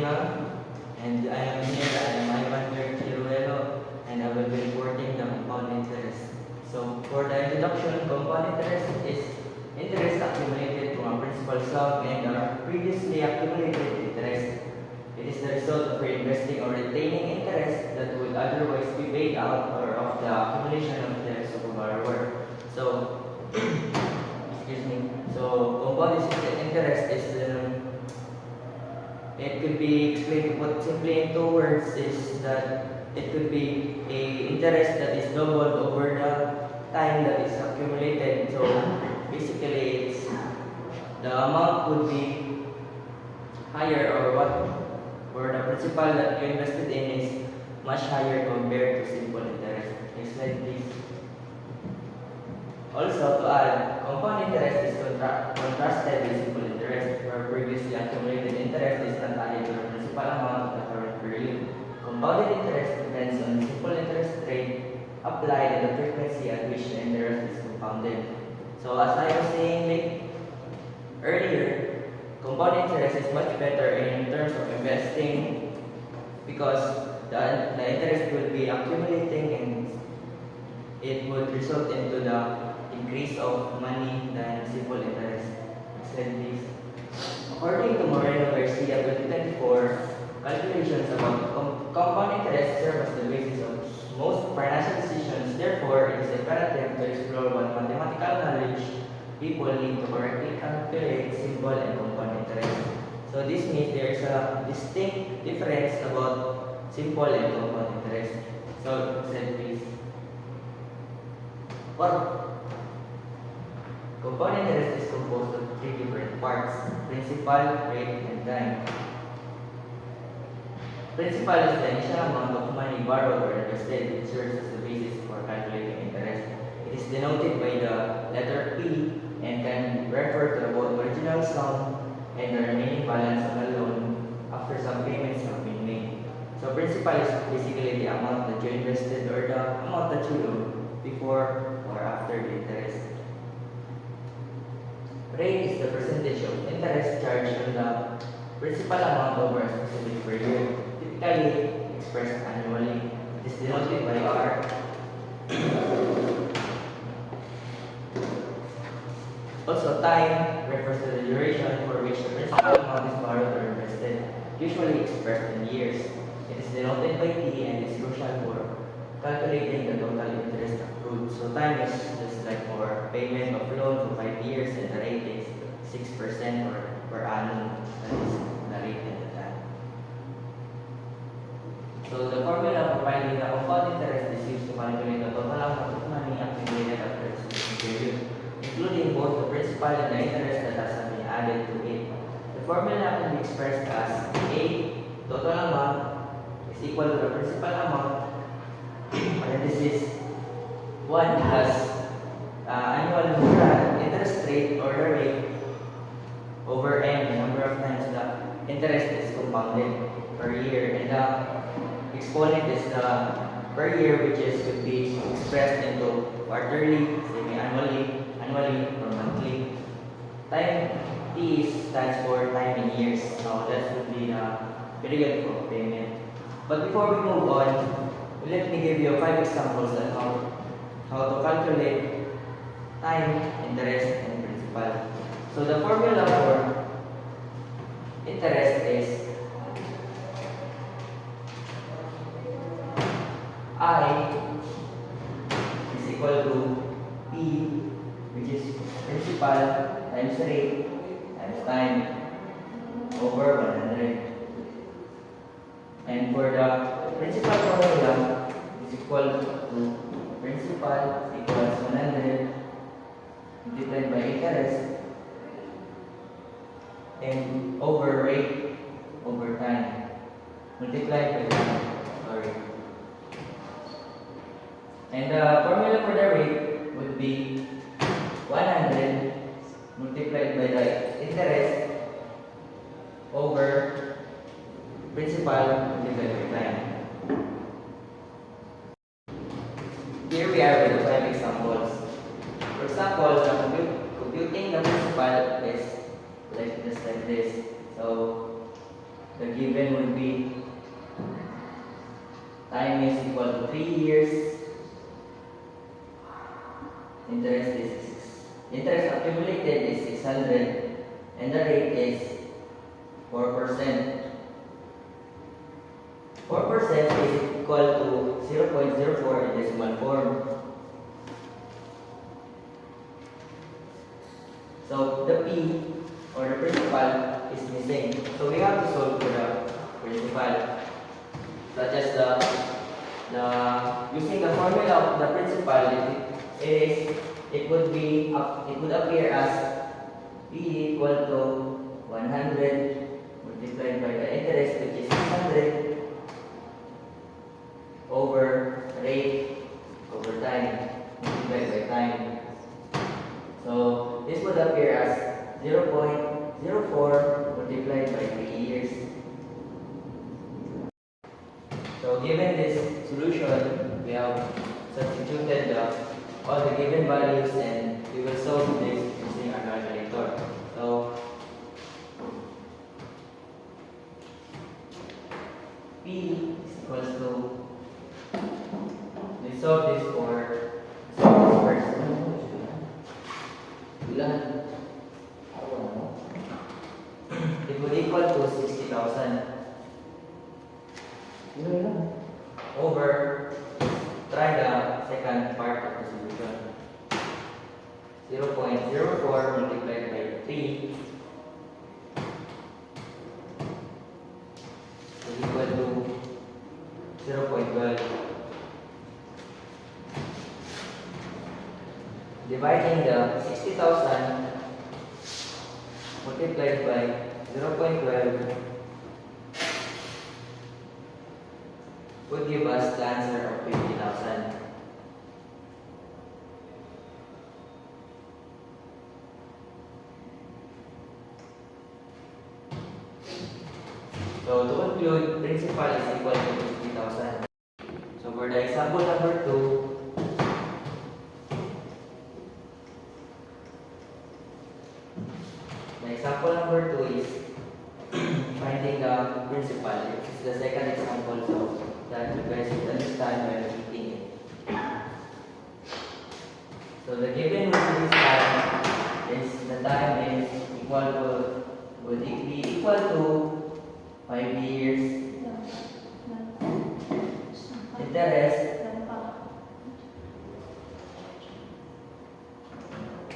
Young, and I am here. I am Ivan Chiruelo, and I will be reporting the compound interest. So, for the introduction, compound interest is interest accumulated from a principal sum and our previously accumulated interest. It is the result of reinvesting or retaining interest that would otherwise be paid out or of the accumulation of debts of a borrower. So, excuse me. So, compound interest is it could be explained put simply in 2 words is that it could be a interest that is doubled over the time that is accumulated. So basically it's the amount would be higher or what or the principal that you invested in is much higher compared to simple interest. Next slide please. Also to add, compound interest is contrasted with simple interest, where previously accumulated interest is not added to the principal amount of the current period. Compounded interest depends on the simple interest rate applied and the frequency at which the interest is compounded. So as I was saying earlier, compound interest is much better in terms of investing because the interest will be accumulating and it would result into the increase of money than simple interest. Next slide please. According to Moreno Garcia 2024, calculations about compound interest serve as the basis of most financial decisions. Therefore, it is imperative to explore what mathematical knowledge people need to correctly calculate simple and compound interest. So this means there is a distinct difference about simple and compound interest. So, next slide please. What? Compound interest is composed of 3 different parts: principal, rate, and time. Principal is the initial amount of money borrowed or invested. It serves as the basis for calculating interest. It is denoted by the letter P and can refer to the both original sum and the remaining balance on the loan after some payments have been made. So principal is basically the amount that you invested or the amount that you loan before or after the interest. Rate is the percentage of interest charged on the principal amount over a specific period, typically expressed annually. It is denoted by R. Also, time refers to the duration for which the principal amount is borrowed or invested, usually expressed in years. It is denoted by T and is crucial for calculating the total interest accrued. So time is just like for payment of loan for 5 years and the rate is 6% or per annum. That is the rate at the time. So the formula for finding the compound interest is used to calculate the total amount of money accumulated after a specific period, including both the principal and the interest that has been added to it. The formula can be expressed as A, total amount, is equal to the principal amount, parenthesis 1 plus annual interest rate or the rate over n, the number of times the interest is compounded per year, and the exponent is the per year, which is could be expressed into quarterly, semi-annually, annually, or monthly. Time T stands for time in years. So that would be the period for payment. But before we move on, let me give you 5 examples on how to calculate time, interest, and principal. So the formula for interest is I is equal to P, which is principal times rate times time over 100. And for the principal formula is equal to principal equals 100 multiplied by interest and over rate over time multiplied by time. Sorry. And the formula for the rate would be 100 multiplied by the interest over principal multiplied by time. Here we are with the 5 examples. For example, computing the principal is just like this. So the given would be time is equal to 3 years. Interest accumulated is 600 and the rate is 4%. 4% is equal to 0.04 in decimal form. So the P or the principal is missing. So we have to solve for the principal. Such as using the formula of the principal, it would appear as P equal to 100 multiplied by the interest, which is 600, over rate over time multiplied by time. So this would appear as 0.04 multiplied by 3 years. So given this solution, we have substituted all the given values and we will solve this using our calculator. So P is equals to, we solve this first. It would equal to 60,000 over, try the second part of the solution. 0.04 multiplied by 3 is equal to 0.12. Dividing the 60,000 multiplied by 0.12 would give us the answer of 50,000. So to conclude, principal is equal to 50,000. So for the example number 2, the example number 2 is finding the principal. It's the second example, so that you guys should understand when repeating it. So the given this time is the time is equal to, would it be equal to 5 years. Interest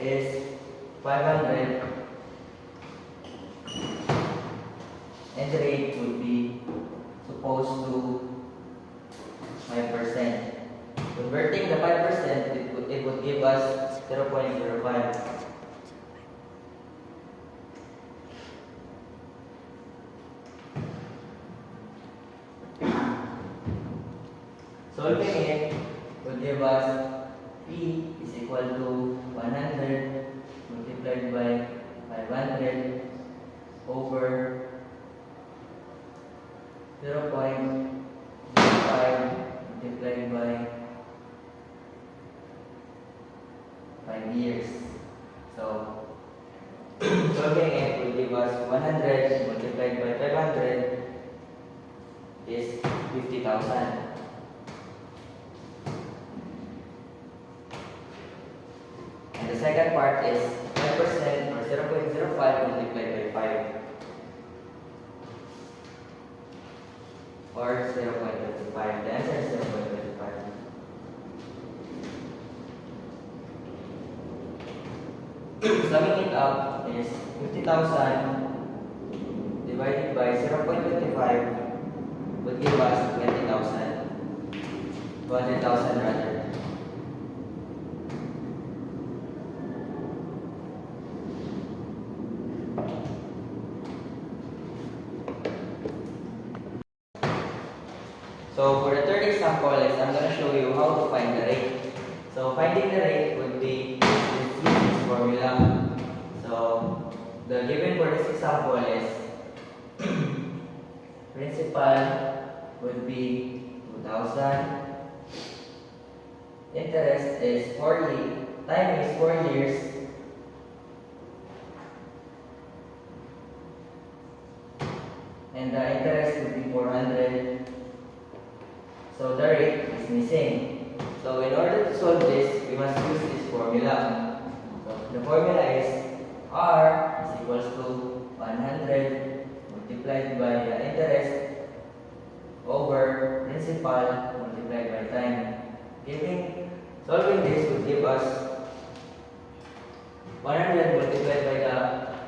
is 500 and the rate would be supposed to 5%. Converting the 5%, it would give us 0.05. Solving it would give us P is equal to 100 multiplied by 500 over 0.05 multiplied by 5 years. So solving it will give us 100 multiplied by 500 is 50,000. And the second part is 5% or 0.05 multiplied by 5 or 0.25. The answer is 0.25. Summing it up is 50,000 divided by 0.25 would give us 20,000. 200,000 rather. So for the third example is I'm going to show you how to find the rate. So finding the rate would be using this formula. So the given for this example is principal would be 2,000. Interest is 40. Time is 4 years. and the interest would be 400. So the rate is missing. So in order to solve this, we must use this formula. So the formula is R is equals to 100 multiplied by the interest over principal multiplied by time. Solving this would give us 100 multiplied by the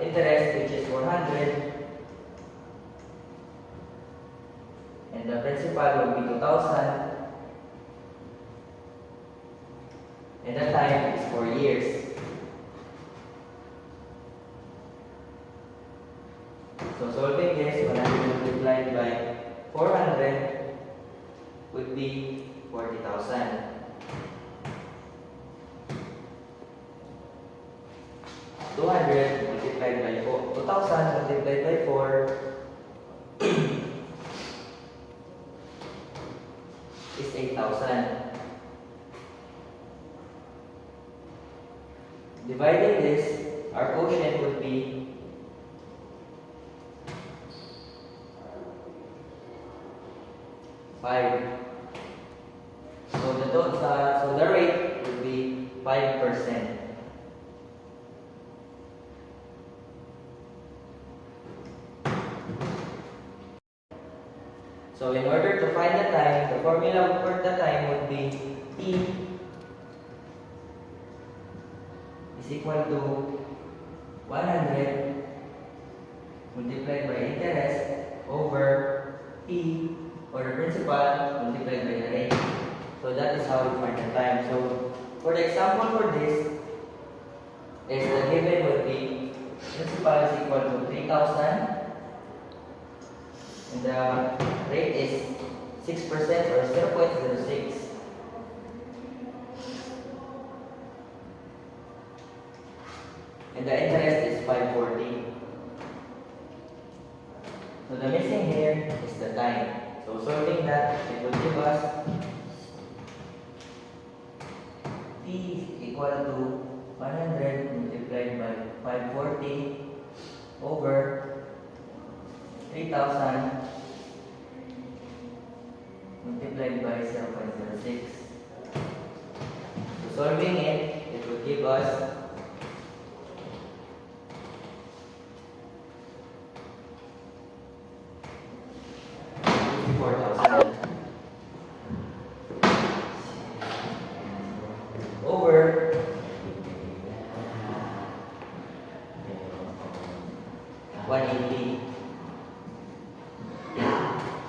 interest, which is 400, and the principal will be 2000, and the time is 4 years. So solving this, 100 multiplied by 400 would be 40,000. 200 multiplied by 4, 2000 multiplied by 4 is 8,000. Dividing this, our quotient would be 5. So the rate would be 5%. So in order to find the time, the formula for the time would be T is equal to 100 multiplied by interest over P, or the principal, multiplied by the rate. So that is how we find the time. So for the example for this, is the given would be principal is equal to 3,000 and the rate is 6% or 0.06. And the interest is 540. So the missing here is the time. So solving that, it will give us T is equal to 100 multiplied by 540 over 3,000 multiplied by 0.06. So solving it, it will give us 54,000 over 180.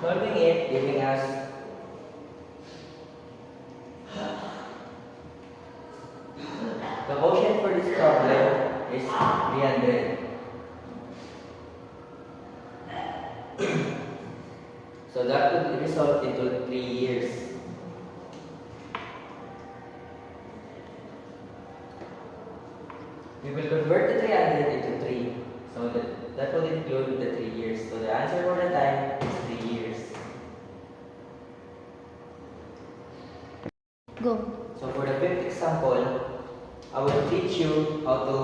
Solving it, giving us the quotient for this problem is 300. So that would result into 3 years. We will convert the 300 into 3. So that will include the 3 years. So the answer for the time is 3 years. Go. So for the fifth example, I will teach you how to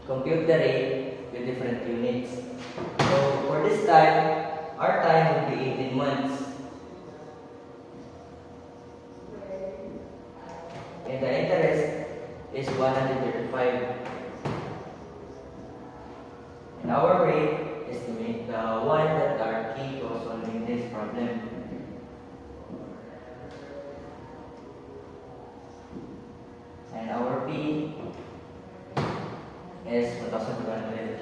compute the rate with different units. So for this time, our time will be 18 months. And the interest is 135. And our rate is to make the one that are key to solving this problem. And our P is 1,200.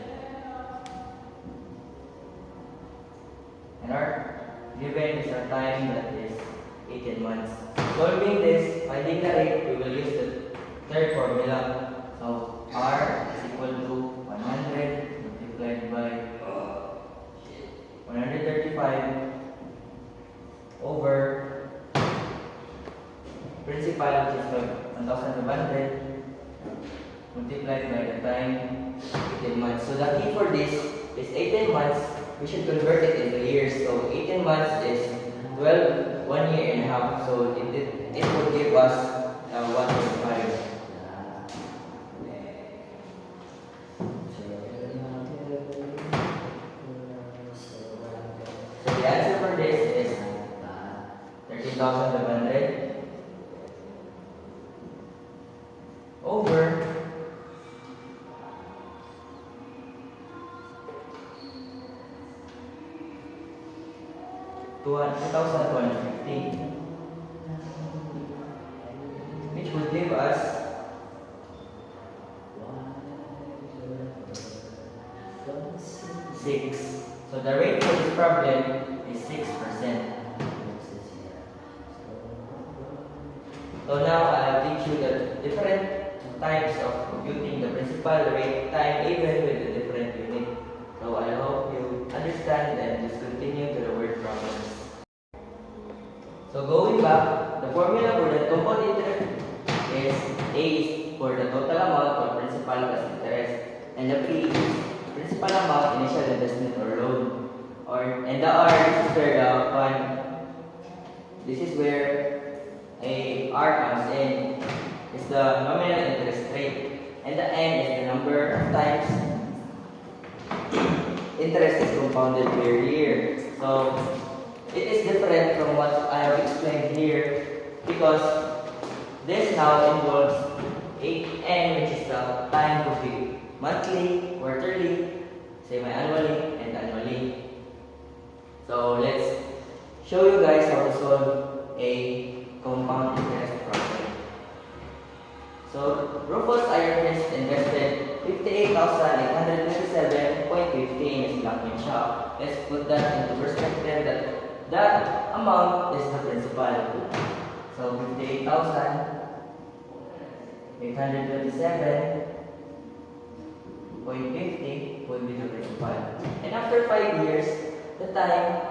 And our given is our time, that is 18 months. Solving this, finding the rate, we will use the third formula. So R is equal to 100 multiplied by 135 over principal, which is 1,500 multiplied by the time, 18 months. So the key for this is 18 months. We should convert it into years. So 18 months is 12, 1 year and a half. So it will give us 1.5. for this is 13,500 over 2,250, which would give us 6. So the rate for this problem is 6%. So now I'll teach you the different types of computing the principal rate time even with the different unit. So I hope you understand and just continue to the word problems. So going back, the formula for the compound interest is A is for the total amount of principal plus interest, and the P is principal amount, initial investment or loan. And the R, this is where a R comes in, is the nominal interest rate, and the N is the number of times interest is compounded per year. So it is different from what I have explained here because this now involves N, which is the time could be monthly, quarterly, semi-annually, and annually. So let's show you guys how to solve a compound interest problem. So Rufus Ironfist invested 58,827.50 in his blacksmith shop. Let's put that into perspective that amount is the principal. So 58,827.50 would be the principal. And after 5 years, the time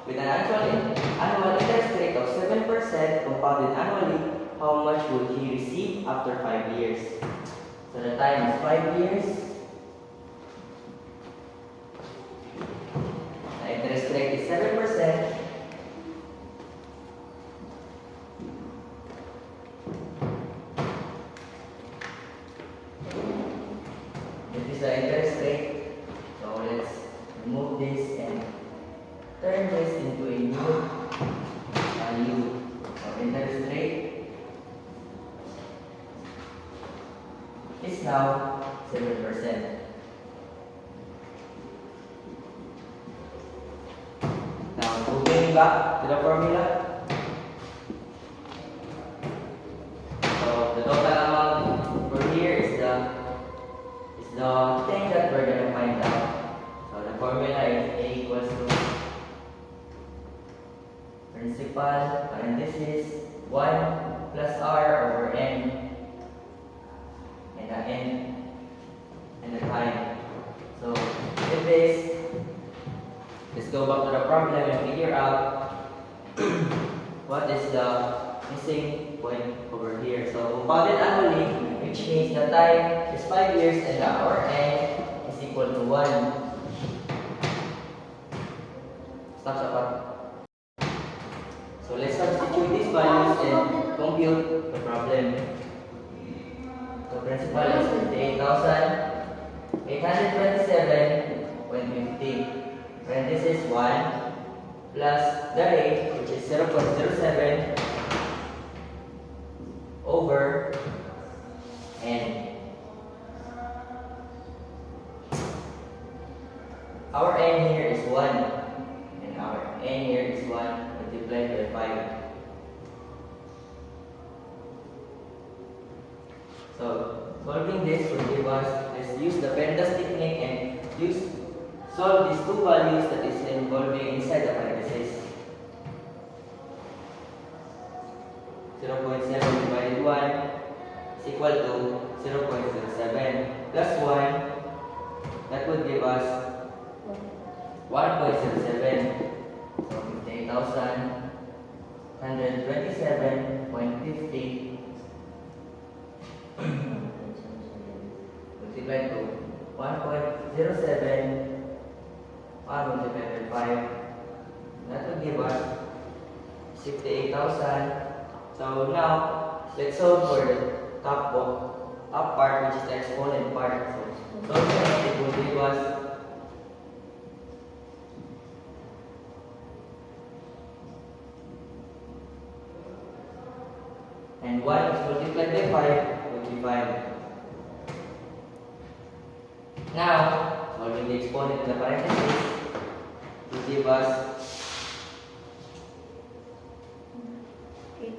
with an annual interest rate of 7% compounded annually, how much would he receive after 5 years? So the time is 5 years. The interest rate is 7%. This is the interest rate. So let's remove this and turn this into a new value. So interest rate is now 7%. Now moving back to the formula. So the total amount for here is the thing that we're gonna find out. So the formula is A equals to principal parenthesis 1 plus R over N, and the N and the time. So with this, let's go back to the problem and figure out what is the missing point over here. So compounded annually, which means the time is 5 years and the hour N is equal to 1. Stop. So let's substitute these values and compute the problem. So principal is 58,827.50. Parenthesis 1 plus the rate, which is 0.07 over N. Our N here is 1 and our N here is 1 multiplied by 5. So solving this will give us, let's use the PEMDAS technique and solve these two values that is involving inside the parenthesis. 0.7 divided 1 is equal to 0.07 plus 1. That would give us 1.07. So 58,127.50 multiplied to 1.07 multiplied by 5. That will give us 68,000. So now let's solve for the top part, which is the exponent part. So it will give us 1 is multiplied by 5 would be 5. Now, solving the exponent in the parentheses will give us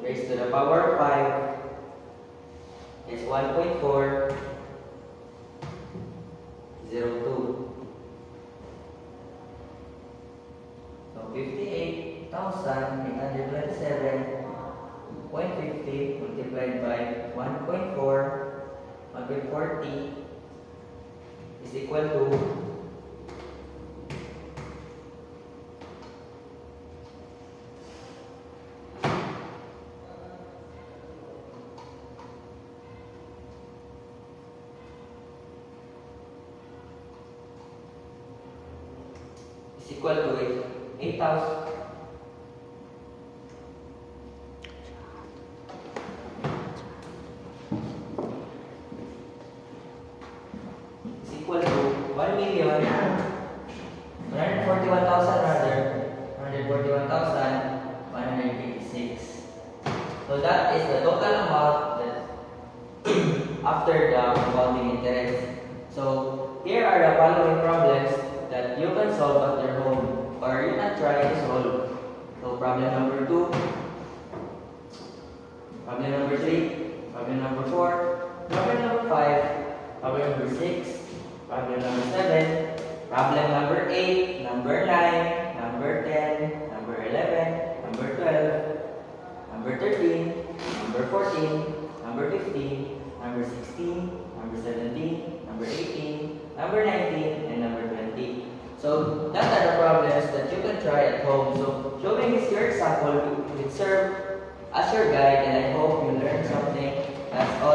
raised to the power of 5 is 1.402. So 58,827.50 multiplied by 1.40 is equal to 8,000. Is equal to 1,141,000 rather 141,186. So that is the total amount that after the compounding interest. So here are the following problems that you can solve at your home or you can try to solve. So problem number 2, problem number 3, problem number 4, problem number 5, problem number 6, problem number 7, problem number 8, number 9, number 10, number 11, number 12, number 13, number 14, number 15, number 16, number 17, number 18, number 19, and number 20. So that are the problems that you can try at home. So showing this your example will serve as your guide, and I hope you learned something. That's all.